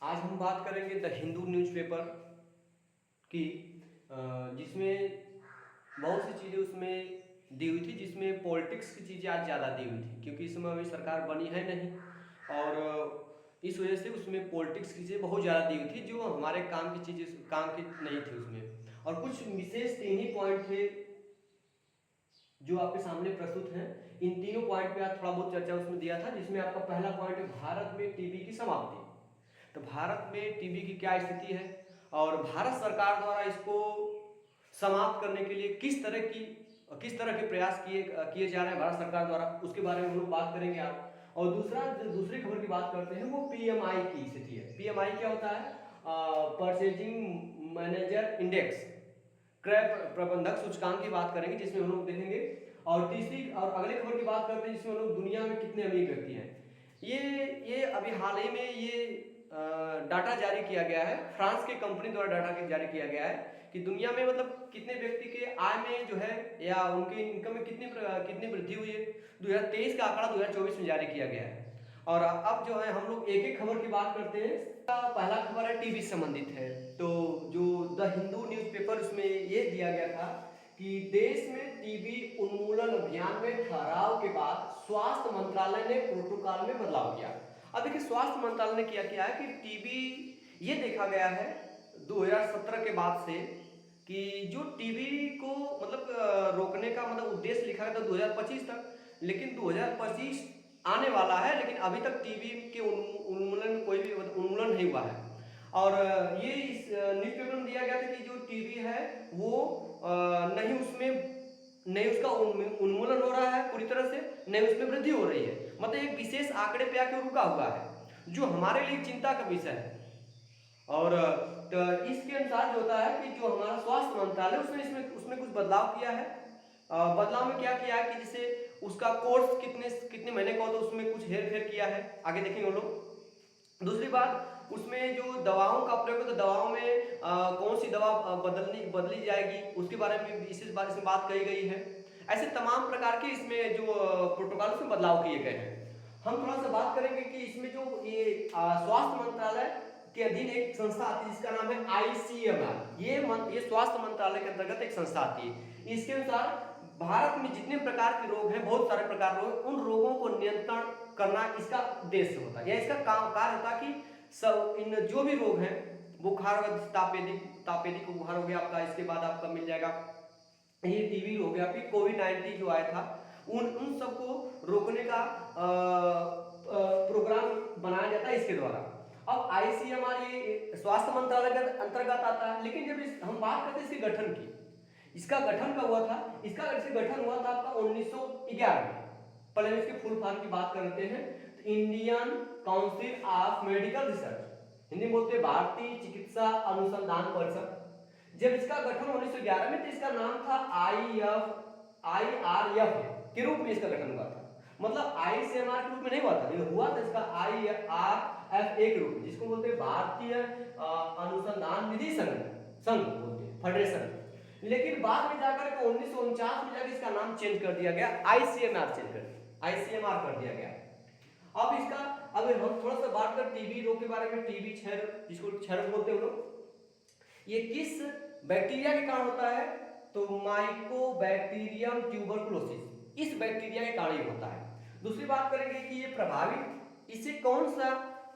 आज हम बात करेंगे द हिंदू न्यूज़पेपर की, जिसमें बहुत सी चीज़ें उसमें दी हुई थी, जिसमें पॉलिटिक्स की चीज़ें आज ज़्यादा दी हुई थी क्योंकि इस समय अभी सरकार बनी है नहीं। और इस वजह से उसमें पॉलिटिक्स की चीज़ें बहुत ज़्यादा दी हुई थी जो हमारे काम की चीज़ें काम की नहीं थी उसमें। और कुछ विशेष तीन ही पॉइंट थे जो आपके सामने प्रस्तुत हैं। इन तीनों पॉइंट पे आज थोड़ा बहुत चर्चा उसमें दिया था, जिसमें आपका पहला पॉइंट है भारत में टीबी की समाप्ति। तो भारत में टीबी की क्या स्थिति है और भारत सरकार द्वारा इसको समाप्त करने के लिए किस तरह के प्रयास किए किए जा रहे हैं भारत सरकार द्वारा, उसके बारे में हम लोग बात करेंगे आप। और दूसरी खबर की बात करते हैं, वो पीएमआई की स्थिति है। पीएमआई क्या होता है? परचेजिंग मैनेजर इंडेक्स, क्रय प्रबंधक सूचकांक की बात करेंगे, जिसमें हम लोग देखेंगे। और तीसरी और अगले खबर की बात करते हैं, जिसमें हम लोग दुनिया में कितने अमीर व्यक्ति हैं। ये अभी हाल ही में ये डाटा जारी किया गया है, फ्रांस के कंपनी द्वारा डाटा जारी किया गया है कि दुनिया में मतलब कितने व्यक्ति के आय में जो है या उनके इनकम में कितनी वृद्धि हुई है। 2023 का आंकड़ा 2024 में जारी किया गया है। और अब जो है हम लोग एक एक खबर की बात करते हैं। पहला खबर है टीबी से संबंधित है। तो जो द हिंदू न्यूज़पेपर उसमें ये दिया गया था कि देश में टीबी उन्मूलन अभियान में ठहराव के बाद स्वास्थ्य मंत्रालय ने प्रोटोकॉल में बदलाव किया। अब देखिए, स्वास्थ्य मंत्रालय ने किया है कि टीबी ये देखा गया है 2017 के बाद से कि जो टीबी को मतलब रोकने का मतलब उद्देश्य लिखा गया था 2025 तक, लेकिन 2025 आने वाला है, लेकिन अभी तक टीबी के उन्मूलन में कोई भी उन्मूलन नहीं हुआ है। और ये इस न्यूज़पेपर में दिया गया था कि जो टीबी है वो नहीं उसका उन्मूलन हो रहा है पूरी तरह से, नहीं उसमें वृद्धि हो रही है, मतलब एक विशेष आंकड़े पे आके रुका हुआ है, जो हमारे लिए चिंता का विषय है। और तो इसके अनुसार जो होता है कि जो हमारा स्वास्थ्य मंत्रालय उसमें कुछ बदलाव किया है। बदलाव में क्या किया है कि जैसे उसका कोर्स कितने महीने का होता है, उसमें कुछ हेर फेर किया है, आगे देखेंगे हम लोग। दूसरी बात, उसमें जो दवाओं का प्रयोग है तो दवाओं में कौन सी दवा बदली जाएगी उसके बारे में विशेष इसमें बात कही गई है। ऐसे तमाम प्रकार के इसमें जो प्रोटोकॉल उसमें बदलाव किए गए हैं। हम थोड़ा सा बात करेंगे कि इसमें जो ये स्वास्थ्य मंत्रालय के अधीन एक संस्था आती है जिसका नाम है आईसीएमआर। ये स्वास्थ्य मंत्रालय के अंतर्गत एक संस्था आती है। इसके अनुसार भारत में जितने प्रकार के रोग हैं, बहुत सारे प्रकार के रोग, उन रोगों को नियंत्रण करना इसका उद्देश्य होता है, या इसका कार्य होता है कि सब इन जो भी रोग हैं, बुखार हो गया, तापेदिक बुखार हो गया आपका, इसके बाद आपका मिल जाएगा ये टीबी हो गया, फिर कोविड-19 जो आया था, उन सबको रोकने का प्रोग्राम बनाया जाता है इसके द्वारा। अब आईसीएमआर ये स्वास्थ्य मंत्रालय के अंतर्गत आता है, लेकिन जब हम बात करते हैं इसके गठन की, इसका गठन कब हुआ था? इसका गठन हुआ था आपका 1911 में। पहले हम इसके फुल फॉर्म की बात करते हैं तो Indian council of medical research, Hindi बोलते भारतीय चिकित्सा अनुसंधान परिषद। जब इसका गठन 1911 में, तो इसका नाम था IRF के रूप में इसका गठन हुआ था। मतलब आईसीएमआर के रूप में नहीं हुआ था, ये हुआ था इसका IRF के रूप में, जिसको बोलते हैं भारतीय अनुसंधान निधि संघ बोलते हैं, फेडरेशन। लेकिन बाद में जाकर के 1949 में जाकर इसका नाम चेंज कर दिया गया, आईसीएमआर कर दिया गया। अब हम थोड़ा सा बात कर टीबी रोग के बारे में। टीबी क्षय, जिसको क्षय रोग बोलते हैं लोग, ये किस बैक्टीरिया के कारण होता है? तो माइकोबैक्टीरियम ट्यूबरकुलोसिस, इस बैक्टीरिया के कारण होता है। दूसरी बात करेंगे कि ये प्रभावित, इससे कौन सा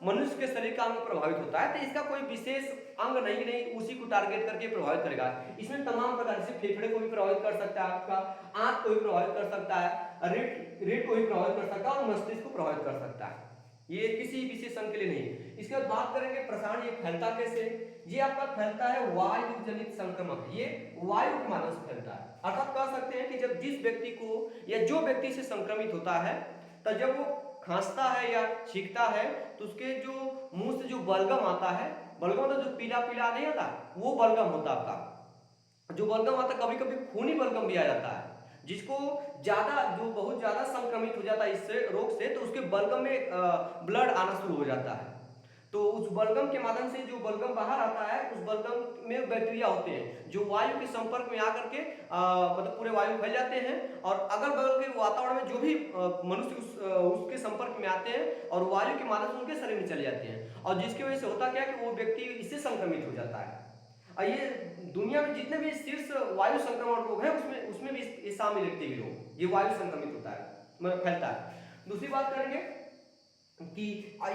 मनुष्य के शरीर का अंग प्रभावित होता है? तो इसका कोई विशेष अंग नहीं उसी को टारगेट करके प्रभावित करेगा। इसमें तमाम प्रकार से फेफड़े को भी प्रभावित कर सकता है, आपका आंख को भी प्रभावित कर सकता है, रीढ़ को भी प्रभावित कर सकता है और मस्तिष्क को प्रभावित कर सकता है। ये किसी विशेष अंग के लिए नहीं। इसके बाद बात करेंगे प्रसारण, ये फैलता कैसे? ये आपका फैलता है वायु जनित संक्रमण, ये वायु के माध्यम से फैलता है। अर्थात कह सकते हैं कि जब जिस व्यक्ति को या जो व्यक्ति से संक्रमित होता है, तो जब वो खांसता है या छींकता है तो उसके जो मुंह से जो बलगम आता है, बलगम तो जो पीला पीला नहीं आता, वो बलगम होता है आपका। जो बलगम आता है, कभी कभी खूनी बलगम भी आ जाता है, जिसको जो बहुत ज्यादा संक्रमित हो जाता है इस रोग से, तो उसके बलगम में ब्लड आना शुरू हो जाता है। तो उस बलगम के माध्यम से जो बलगम बाहर आता है, उस बलगम में बैक्टीरिया होते हैं जो वायु के संपर्क में आकर के मतलब पूरे वायु फैल जाते हैं, और अगल बगल के वातावरण में जो भी मनुष्य उसके संपर्क में आते हैं और वायु के माध्यम से उनके शरीर में चले जाते हैं, और जिसकी वजह से होता क्या है कि वो व्यक्ति इससे संक्रमित हो जाता है। और ये दुनिया में जितने भी शीर्ष वायु संक्रमण रोग हैं उसमें उसमें भी ये शामिल है टीबी रोग, ये वायु संक्रमित होता है, मतलब फैलता है। दूसरी बात करेंगे कि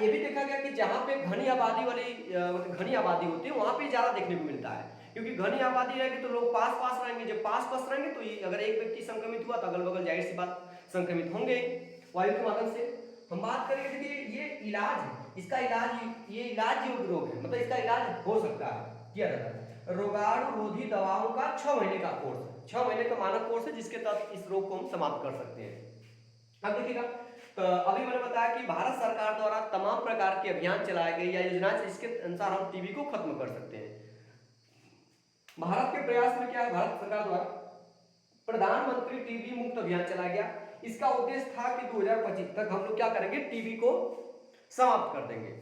ये भी देखा गया कि जहाँ पे घनी आबादी वाली मतलब घनी आबादी होती है वहाँ पे ज़्यादा देखने को मिलता है, क्योंकि घनी आबादी रहेगी तो लोग पास पास रहेंगे, जब पास पास रहेंगे तो ये अगर एक व्यक्ति संक्रमित हुआ तो अगल बगल जाहिर सी बात संक्रमित होंगे वायु के माध्यम से। हम बात करेंगे देखिए ये इलाज है, इसका इलाज, ये इलाज योग्य रोग है, मतलब इसका इलाज हो सकता है, किया जाता है। रोगाणुरोधी दवाओं का 6 महीने का कोर्स, 6 महीने का मानक कोर्स है जिसके तहत इस रोग को हम समाप्त कर सकते हैं। अब देखिएगा तो अभी मैंने बताया कि भारत सरकार द्वारा तमाम प्रकार के अभियान चलाए गए या योजनाएं जिसके अनुसार हम टीबी को खत्म कर सकते हैं। भारत के प्रयास में क्या है, भारत सरकार द्वारा प्रधानमंत्री टीबी मुक्त अभियान चलाया गया। इसका उद्देश्य था कि 2025 तक हम लोग क्या करेंगे, टीबी को समाप्त कर देंगे।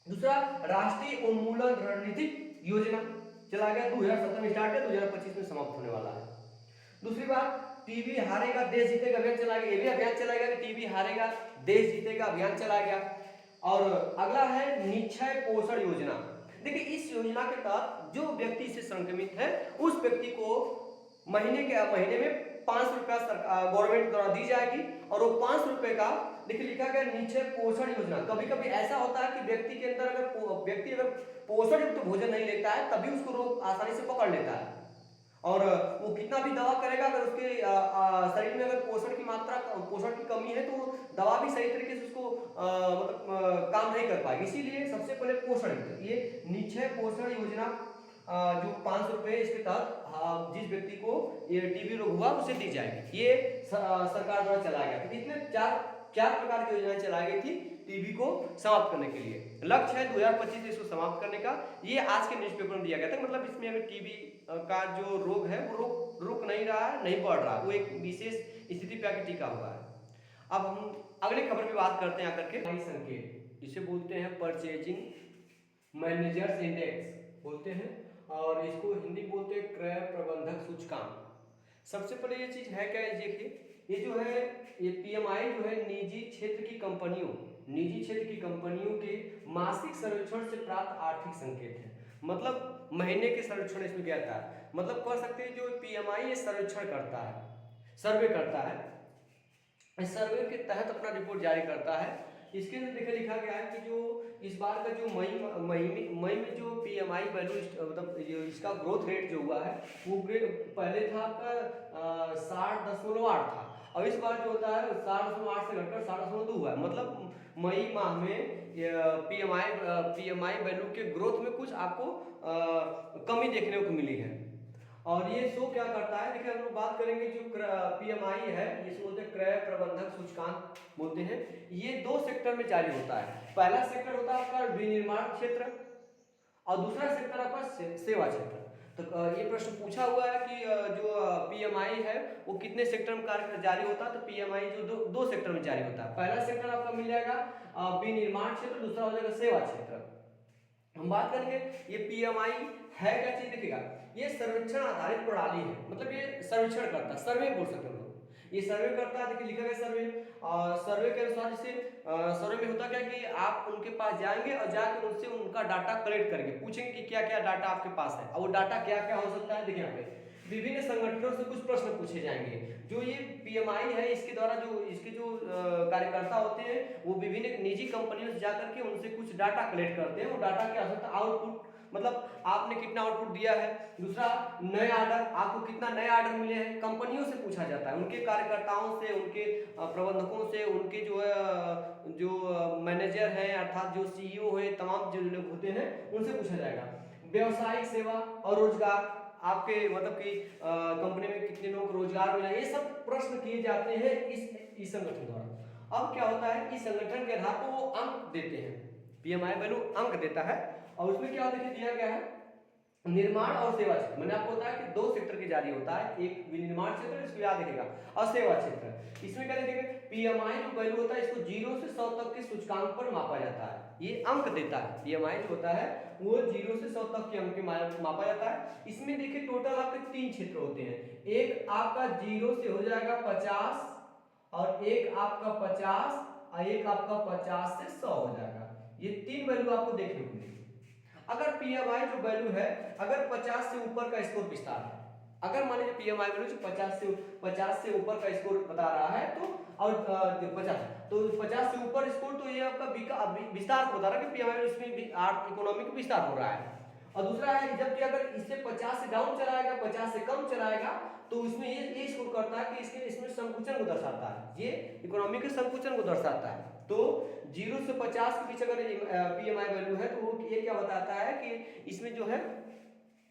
दूसरा, राष्ट्रीय उन्मूलन रणनीति योजना चला गया, 2017 में स्टार्ट है, 2025 में समाप्त होने वाला है। दूसरी बात, टीबी हारेगा देश जीतेगा अभियान चलाया गया, ये भी अभियान चलाया गया कि टीबी हारेगा देश जीतेगा अभियान चलाया गया। और अगला है निक्षय पोषण योजना। देखिए इस योजना के तहत जो व्यक्ति इससे संक्रमित है उस व्यक्ति को महीने में 500 रुपया गवर्नमेंट द्वारा दी जाएगी, और वो 500 रुपये का देखिए लिखा गया निक्षय पोषण योजना। कभी कभी ऐसा होता है कि व्यक्ति के अंदर अगर व्यक्ति पोषण युक्त भोजन नहीं लेता है तभी उसको रोग आसानी से पकड़ लेता है, और वो कितना भी दवा करेगा अगर उसके शरीर में अगर पोषण की कमी है तो दवा भी सही तरीके से उसको मतलब काम नहीं कर पाएगी। इसीलिए सबसे पहले पोषण, ये निक्षय पोषण योजना जो 500 रुपये इसके तहत जिस व्यक्ति को ये टीबी रोग हुआ उसे दी जाएगी, ये सरकार द्वारा चलाया गया था। इसमें चार प्रकार की योजनाएं चलाई गई थी टीबी को समाप्त करने के लिए। लक्ष्य है 2025 में इसको समाप्त करने का, ये आज के न्यूज़पेपर में दिया गया था। मतलब इसमें अगर टीबी का जो रोग है वो रुक नहीं रहा है, नहीं बढ़ रहा, वो एक विशेष स्थिति पे आके टिका हुआ है। अब हम अगले खबर पे बात करते हैं आकर के संकेत, जिसे बोलते हैं परचेजिंग मैनेजर्स इंडेक्स बोलते हैं, और इसको हिंदी बोलते हैं क्रय प्रबंधक सूचकांक। सबसे पहले ये चीज है क्या, देखिए ये जो है ये पीएमआई जो है निजी क्षेत्र की कंपनियों के मासिक सर्वेक्षण से प्राप्त आर्थिक संकेत है। मतलब महीने के सर्वेक्षण इसमें क्या था, मतलब कह सकते हैं जो पीएमआई ये सर्वेक्षण करता है, सर्वे करता है, इस सर्वे के तहत अपना रिपोर्ट जारी करता है। इसके अंदर देखिए लिखा गया है कि जो इस बार का जो मई में जो पीएमआई वैल्यू मतलब इसका ग्रोथ रेट जो हुआ है वो पहले था आपका 60.8 था, और इस बार जो होता है 60.8 से घटकर 60.2 हुआ है। मतलब मई माह में पीएमआई वैल्यू के ग्रोथ में कुछ आपको कमी देखने को मिली है। और ये शो क्या करता है, देखिए हम लोग बात करेंगे जो पीएमआई है, इसे बोलते हैं क्रय प्रबंधक सूचकांक बोलते हैं। ये 2 सेक्टर में जारी होता है। पहला सेक्टर होता है आपका विनिर्माण क्षेत्र और दूसरा सेक्टर आपका सेवा क्षेत्र। तो ये प्रश्न पूछा हुआ है कि जो पीएमआई है वो कितने सेक्टर में कार्य जारी होता है, तो पीएमआई जो दो सेक्टर में जारी होता है। पहला सेक्टर आपका मिल जाएगा विनिर्माण क्षेत्र, दूसरा हो जाएगा सेवा क्षेत्र। हम बात करेंगे ये पीएमआई है क्या चीज, देखिएगा ये सर्वेक्षण आधारित प्रणाली है, मतलब ये सर्वेक्षण करता है, सर्वे बोल सकते हैं हम लोग, ये सर्वे करता है। देखिए लिखा गया सर्वे के अनुसार जैसे सर्वे में होता क्या कि आप उनके पास जाएंगे और जाकर उनसे उनका डाटा कलेक्ट करके पूछेंगे कि क्या क्या डाटा आपके पास है, और वो डाटा क्या क्या हो सकता है। देखिए यहाँ पे विभिन्न संगठनों से कुछ प्रश्न पूछे जाएंगे। जो ये पीएमआई है इसके द्वारा जो इसके जो कार्यकर्ता होते हैं वो विभिन्न निजी कंपनियों से जाकर के उनसे कुछ डाटा कलेक्ट करते हैं। वो डाटा क्या हो सकता है, आउटपुट, मतलब आपने कितना आउटपुट दिया है। दूसरा नए ऑर्डर, आपको कितना नए ऑर्डर मिले हैं, कंपनियों से पूछा जाता है, उनके कार्यकर्ताओं से, उनके प्रबंधकों से, उनके जो मैनेजर हैं अर्थात जो सीईओ है, तमाम जो लोग होते हैं उनसे पूछा जाएगा। व्यावसायिक सेवा और रोजगार, आपके मतलब कि कंपनी में कितने लोग रोजगार मिला, ये सब प्रश्न किए जाते हैं इस संगठन द्वारा। अब क्या होता है, इस संगठन के आधार पर वो अंक देते हैं, पीएमआई वैल्यू अंक देता है, और उसमें क्या देखिए दिया गया है निर्माण और सेवा क्षेत्र। मैंने आपको बताया कि 2 सेक्टर के जारी होता है, एक विनिर्माण क्षेत्र इसको याद रखिएगा और सेवा क्षेत्र। इसमें क्या देखेंगे, पीएमआई जो वैल्यू होता है इसको 0 से 100 तक के सूचकांक पर मापा जाता है, ये अंक देता है। पीएमआई जो होता है वो 0 से 100 तक के अंक के मापा जाता है। इसमें देखिए टोटल आपके 3 क्षेत्र होते हैं, एक आपका 0 से हो जाएगा 50 और एक आपका 50 और एक आपका 50 से 100 हो जाएगा। ये 3 वैल्यू आपको देखने को मिलेगी। अगर पीएमआई जो वैल्यू है अगर 50 से ऊपर का स्कोर विस्तार है, अगर मान लीजिए पीएमआई वैल्यू 50 से ऊपर का स्कोर बता रहा है तो और 50 से ऊपर स्कोर तो ये आपका विस्तार बता रहा है कि पीएमआई इसमें इकोनॉमिक विस्तार हो रहा है। और दूसरा है जबकि अगर इससे 50 से डाउन चलाएगा, 50 से कम चलाएगा तो उसमें ये स्कोर करता है कि इसमें संकुचन को दर्शाता है, ये इकोनॉमी के संकुचन को दर्शाता है। तो 0 से 50 के बीच अगर पीएमआई वैल्यू है तो वो ये क्या बताता है कि इसमें जो है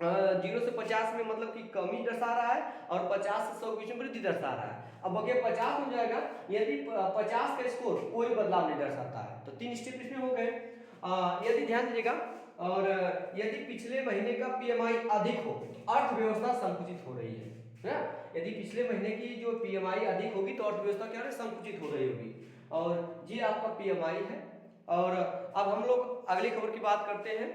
0 से 50 में मतलब कि कमी दर्शा रहा है और 50 से 100 के बीच में वृद्धि दर्शा रहा है। अब अगर 50 हो जाएगा यदि 50 का स्कोर कोई बदलाव नहीं दर्शाता है तो 3 स्टेप इसमें हो गए। यदि ध्यान दीजिएगा और यदि पिछले महीने का पीएमआई अधिक हो तो अर्थव्यवस्था संकुचित हो रही है ना। यदि पिछले महीने की जो पीएमआई अधिक होगी तो अर्थव्यवस्था क्या है, संकुचित हो रही होगी। और ये आपका पीएमआई है। और अब हम लोग अगली खबर की बात करते हैं।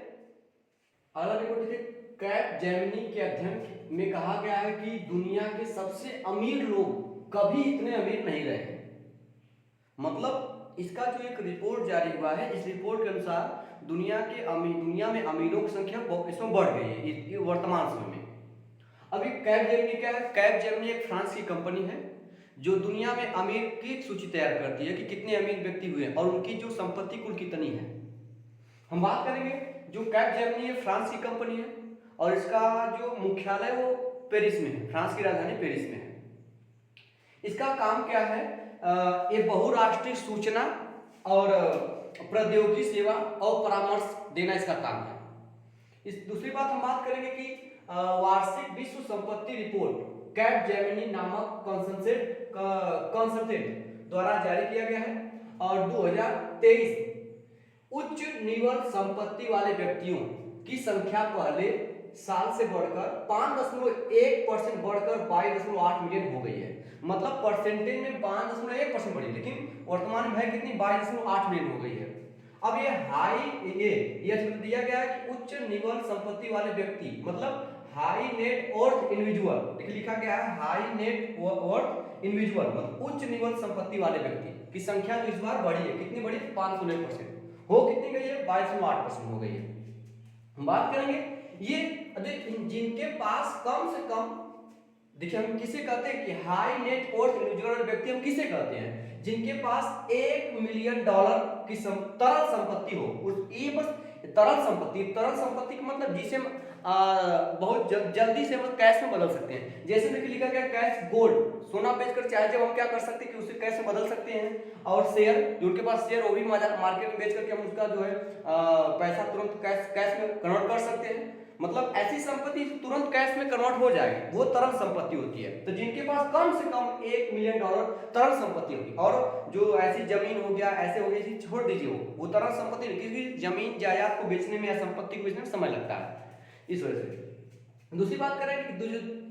अगला रिपोर्ट देखिए, कैपजेमिनी के अध्ययन में कहा गया है कि दुनिया के सबसे अमीर लोग कभी इतने अमीर नहीं रहे। मतलब इसका जो एक रिपोर्ट जारी हुआ है, इस रिपोर्ट के अनुसार दुनिया में अमीरों की संख्या इसमें बढ़ गई है वर्तमान समय में। अभी कैपजेमिनी क्या है, कैपजेमिनी एक फ्रांस की कंपनी है जो दुनिया में अमीर की एक सूची तैयार करती है कि कितने अमीर व्यक्ति हुए और उनकी जो संपत्ति कुल कितनी है। हम बात करेंगे जो कैपजेमिनी है फ्रांस की कंपनी है और इसका जो मुख्यालय वो पेरिस में है, फ्रांस की राजधानी पेरिस में है। इसका काम क्या है, ये बहुराष्ट्रीय सूचना और प्रौद्योगिकी सेवा और परामर्श देना इसका काम है। इस दूसरी बात हम बात करेंगे कि वार्षिक विश्व संपत्ति रिपोर्ट कैपजेमिनी नामक कंसल्टेंट द्वारा जारी किया गया है और 2023 उच्च निवल संपत्ति वाले व्यक्तियों की संख्या पहले साल से बढ़कर 5.1% बढ़कर 22.8 मिलियन हो गई है। मतलब परसेंटेज में 5.1% बढ़ी, लेकिन वर्तमान में है कितनी, 22.8 मिलियन हो गई है। अब ये दिया गया है कि उच्च निवल संपत्ति वाले व्यक्ति मतलब हाई नेट वर्थ इंडिविजुअल, देखिए लिखा गया है हाई नेट वर्थ इंडिविजुअल मतलब उच्च निवल संपत्ति वाले व्यक्ति की संख्या जो इस बार बढ़ी है, कितनी बढ़ी, 5.1% हो कितनी गई है, 22.8% हो गई है। हम बात करेंगे ये जिनके पास कम से कम, देखिए हम किसे कहते हैं कि हाई नेट वर्थ इंडिविजुअल व्यक्ति हम किसे कहते हैं, जिनके पास $1 मिलियन की तरल संपत्ति हो। ये बस तरल संपत्ति का मतलब जिसे बहुत जल्दी से हम कैश में बदल सकते हैं। जैसे देखिए लिखा गया कैश, गोल्ड, सोना बेचकर चाहे जब हम क्या कर सकते हैं कि उसे कैश में बदल सकते हैं। और शेयर, जो उनके पास शेयर वो भी मार्केट में बेच करके हम उसका जो है पैसा तुरंत कैश में कन्वर्ट कर सकते हैं। मतलब ऐसी संपत्ति तुरंत कैश में कन्वर्ट हो जाएगी, वो तरल संपत्ति होती है। तो जिनके पास कम से कम $1 मिलियन तरल संपत्ति होगी। और जो ऐसी जमीन हो गया, ऐसे हो गई, छोड़ दीजिए, वो तरल संपत्ति नहीं, क्योंकि जमीन जायदाद को बेचने में या संपत्ति को बेचने में समय लगता है, इस वजह से। दूसरी बात करें कि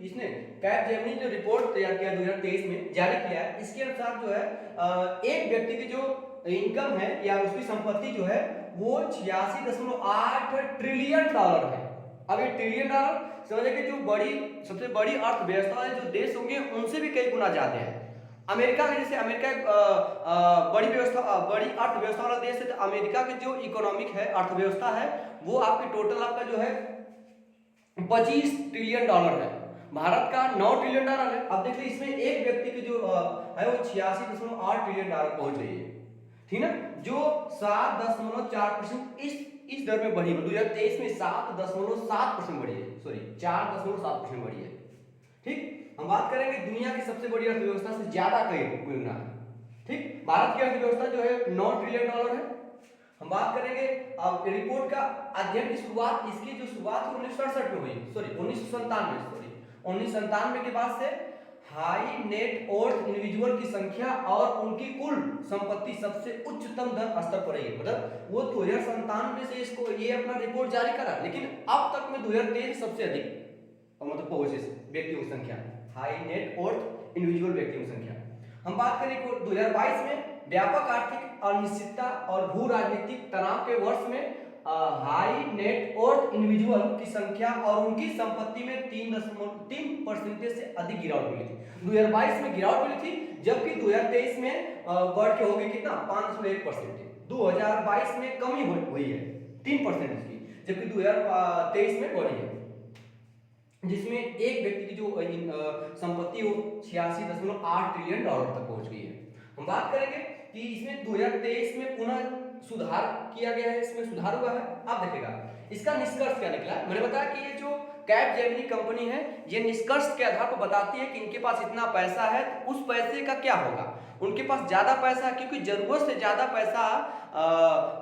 इसने कैपजेमिनी जो रिपोर्ट तैयार किया 2023 में जारी किया है, इसके अनुसार जो है एक व्यक्ति की जो इनकम है या उसकी संपत्ति जो है वो $86.8 ट्रिलियन है। अब ये ट्रिलियन डॉलर समझिए कि जो सबसे बड़ी अर्थव्यवस्था है, जो देश होंगे उनसे भी कई गुना ज्यादा है। अमेरिका में, जैसे अमेरिका बड़ी अर्थव्यवस्था वाला देश है, तो अमेरिका की जो इकोनॉमिक है, अर्थव्यवस्था है, वो आपकी टोटल आपका जो है $25 ट्रिलियन है। भारत का $9 ट्रिलियन है। अब देखिए इसमें एक व्यक्ति की जो है वो $86.8 ट्रिलियन पहुंच रही है, ठीक ना, जो 7.4% इस दर में बढ़ी। 2023 में 7.7% बढ़ी है, सॉरी 4.7% बढ़ी है। ठीक, हम बात करेंगे दुनिया की सबसे बड़ी अर्थव्यवस्था से ज्यादा कई गुना है। ठीक, भारत की अर्थव्यवस्था जो है $9 ट्रिलियन है। हम बात करेंगे अब रिपोर्ट का अध्ययन की शुरुआत, इसकी जो शुरुआत 1967 में हुई, सॉरी 1997 के बाद से हाई नेट वर्थ इंडिविजुअल की संख्या और उनकी कुल संपत्ति सबसे उच्चतम स्तर पर है। मतलब वो 2097 से इसको ये अपना रिपोर्ट जारी करा, लेकिन अब तक में 2023 सबसे अधिक मतलब पहुंचे व्यक्तियों की संख्या, हाई नेट वर्थ इंडिविजुअल व्यक्तियों की संख्या। हम बात करें 2022 में व्यापक आर्थिक अनिश्चितता और भू राजनीतिक तनाव के वर्ष में हाई नेट वर्थ इंडिविजुअल की संख्या और उनकी संपत्ति में 3.3% से अधिक गिरावट मिली थी। 2022 में गिरावट मिली थी, जबकि 2023 में बढ़ के हो गई कितना 5.1%। 2022 में कमी हुई है 3% की, जबकि 2023 में बढ़ी है, जिसमें एक व्यक्ति की जो संपत्ति वो 86.8 ट्रिलियन डॉलर तक पहुंच गई है। हम बात करेंगे कि इसमें 2023 में पुनः सुधार किया गया है, इसमें सुधार हुआ है। अब देखिएगा इसका निष्कर्ष क्या निकला है। मैंने बताया कि ये जो कैपजेमिनी कंपनी है, ये निष्कर्ष के आधार पर बताती है कि इनके पास इतना पैसा है, तो उस पैसे का क्या होगा। उनके पास ज्यादा पैसा है, क्योंकि जरूरत से ज्यादा पैसा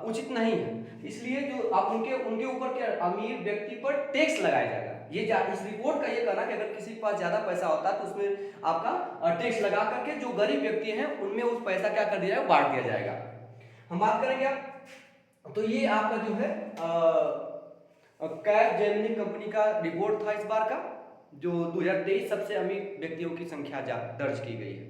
उचित नहीं है, इसलिए जो आप उनके ऊपर क्या अमीर व्यक्ति पर टैक्स लगाया जाएगा। ये इस रिपोर्ट का ये कहना कि अगर किसी के पास ज्यादा पैसा होता है तो उसमें आपका टैक्स लगा करके जो गरीब व्यक्ति हैं उनमें उस पैसा क्या कर दिया जाएगा, बांट दिया जाएगा। हम बात करेंगे अब तो ये आपका जो है कैपजेमिनी कंपनी का रिपोर्ट था इस बार का, जो 2023 सबसे अमीर व्यक्तियों की संख्या दर्ज की गई है।